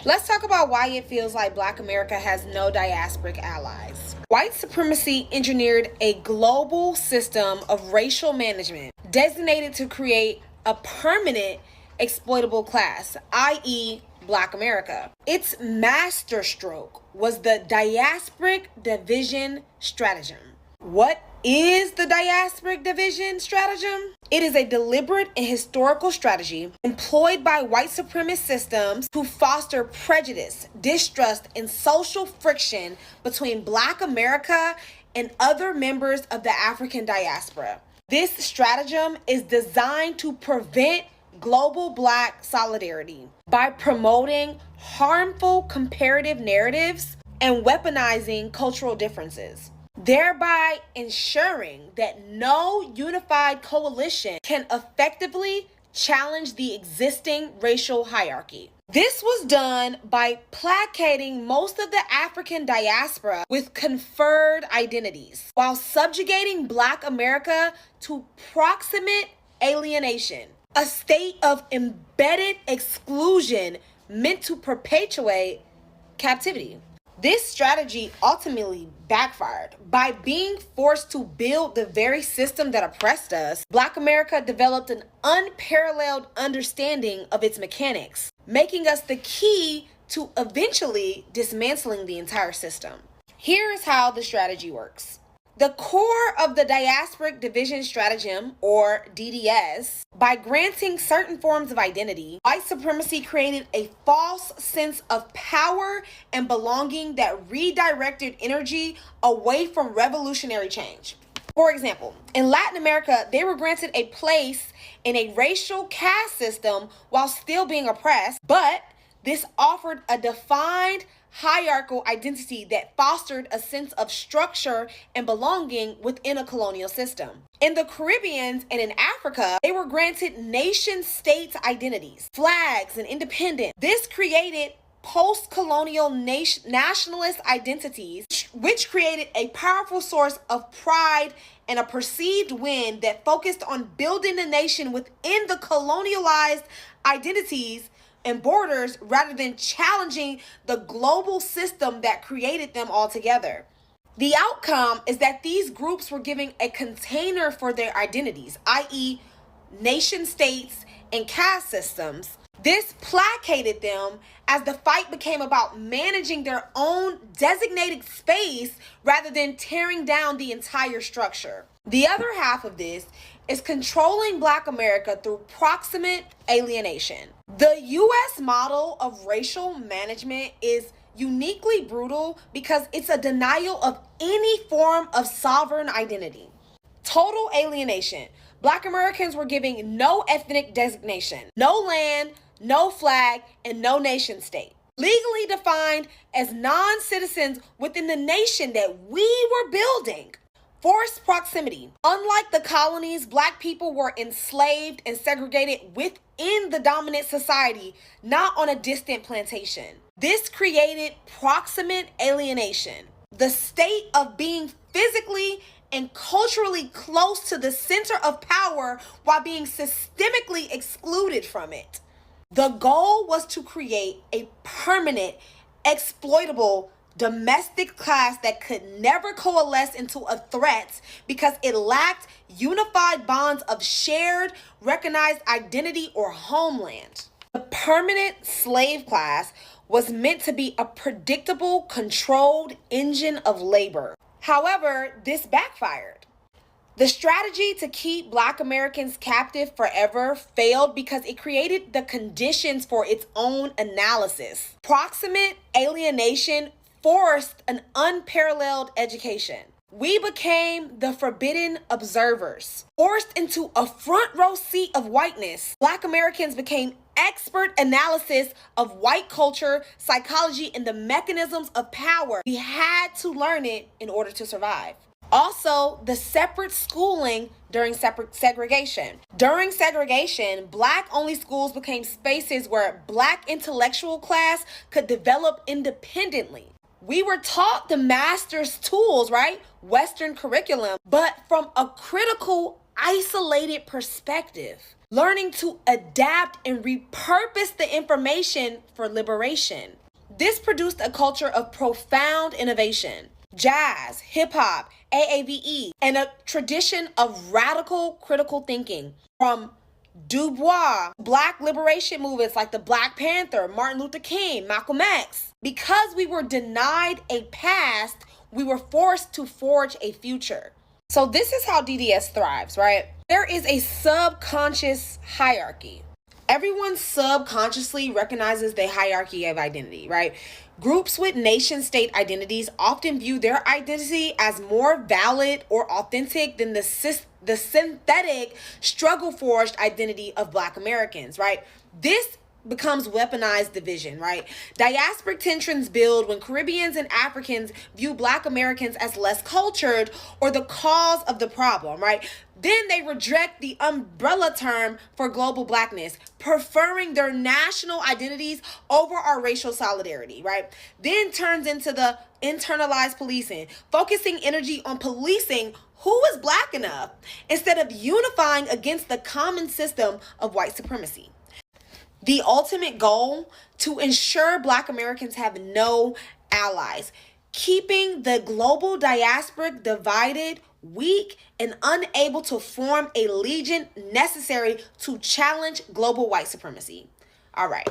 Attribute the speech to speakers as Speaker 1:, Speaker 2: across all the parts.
Speaker 1: Let's talk about why it feels like Black America has no diasporic allies. White supremacy engineered a global system of racial management designated to create a permanent exploitable class, i.e., Black America. Its masterstroke was the diasporic division stratagem. What is the diasporic division stratagem? It is a deliberate and historical strategy employed by white supremacist systems to foster prejudice, distrust, and social friction between Black America and other members of the African diaspora. This stratagem is designed to prevent global Black solidarity by promoting harmful comparative narratives and weaponizing cultural differences, thereby ensuring that no unified coalition can effectively challenge the existing racial hierarchy. This was done by placating most of the African diaspora with conferred identities, while subjugating Black America to proximate alienation, a state of embedded exclusion meant to perpetuate captivity. This strategy ultimately backfired. By being forced to build the very system that oppressed us, Black America developed an unparalleled understanding of its mechanics, making us the key to eventually dismantling the entire system. Here is how the strategy works. The core of the diasporic division stratagem, or DDS, by granting certain forms of identity, white supremacy created a false sense of power and belonging that redirected energy away from revolutionary change. For example, in Latin America, they were granted a place in a racial caste system while still being oppressed, but this offered a defined hierarchical identity that fostered a sense of structure and belonging within a colonial system. In the Caribbean and in Africa, they were granted nation-state identities, flags, and independence. This created post-colonial nationalist identities, which created a powerful source of pride and a perceived win that focused on building the nation within the colonialized identities and borders rather than challenging the global system that created them altogether. The outcome is that these groups were given a container for their identities, i.e., nation states and caste systems. This placated them as the fight became about managing their own designated space rather than tearing down the entire structure. The other half of this is controlling Black America through proximate alienation. The U.S. model of racial management is uniquely brutal because it's a denial of any form of sovereign identity. Total alienation. Black Americans were given no ethnic designation, no land, no flag, and no nation state. Legally defined as non-citizens within the nation that we were building. Forced proximity. Unlike the colonies, Black people were enslaved and segregated within the dominant society, not on a distant plantation. This created proximate alienation, the state of being physically and culturally close to the center of power while being systemically excluded from it. The goal was to create a permanent, exploitable domestic class that could never coalesce into a threat because it lacked unified bonds of shared, recognized identity or homeland. The permanent slave class was meant to be a predictable, controlled engine of labor. However, this backfired. The strategy to keep Black Americans captive forever failed because it created the conditions for its own analysis. Proximate alienation forced an unparalleled education. We became the forbidden observers. Forced into a front row seat of whiteness, Black Americans became expert analysis of white culture, psychology, and the mechanisms of power. We had to learn it in order to survive. Also, the separate schooling during separate segregation. During segregation, Black-only schools became spaces where Black intellectual class could develop independently. We were taught the master's tools, right? Western curriculum, but from a critical isolated perspective, learning to adapt and repurpose the information for liberation. This produced a culture of profound innovation, jazz, hip hop, AAVE, and a tradition of radical critical thinking from Du Bois, Black liberation movements like the Black Panther, Martin Luther King, Malcolm X. Because we were denied a past, we were forced to forge a future. So this is how DDS thrives, right? There is a subconscious hierarchy. Everyone subconsciously recognizes the hierarchy of identity, right? Groups with nation-state identities often view their identity as more valid or authentic than the synthetic, struggle-forged identity of Black Americans, right? This becomes weaponized division, right? Diasporic tensions build when Caribbeans and Africans view Black Americans as less cultured or the cause of the problem, right? Then they reject the umbrella term for global Blackness, preferring their national identities over our racial solidarity, right? Then turns into the internalized policing, focusing energy on policing who is Black enough instead of unifying against the common system of white supremacy. The ultimate goal, to ensure Black Americans have no allies, keeping the global diasporic divided, weak, and unable to form a legion necessary to challenge global white supremacy. All right.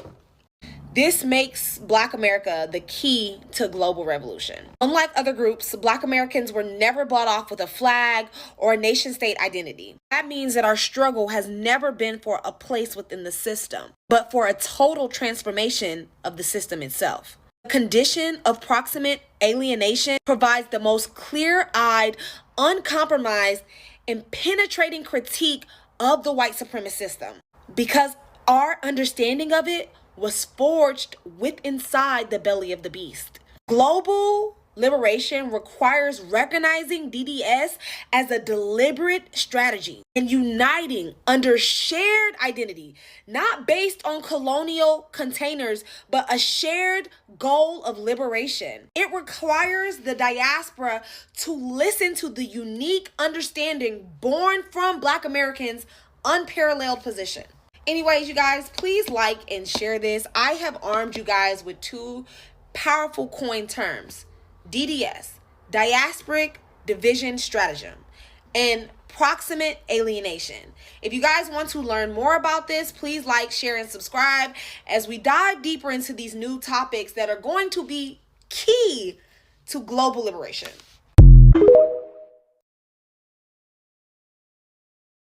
Speaker 1: This makes Black America the key to global revolution. Unlike other groups, Black Americans were never bought off with a flag or a nation-state identity. That means that our struggle has never been for a place within the system, but for a total transformation of the system itself. The condition of proximate alienation provides the most clear-eyed, uncompromised, and penetrating critique of the white supremacist system, because our understanding of it was forged inside the belly of the beast. Global liberation requires recognizing DDS as a deliberate strategy and uniting under shared identity, not based on colonial containers, but a shared goal of liberation. It requires the diaspora to listen to the unique understanding born from Black Americans' unparalleled position. Anyways, you guys, please like and share this. I have armed you guys with two powerful coin terms: DDS, diasporic division stratagem, and proximate alienation. If you guys want to learn more about this, please like, share, and subscribe as we dive deeper into these new topics that are going to be key to global liberation.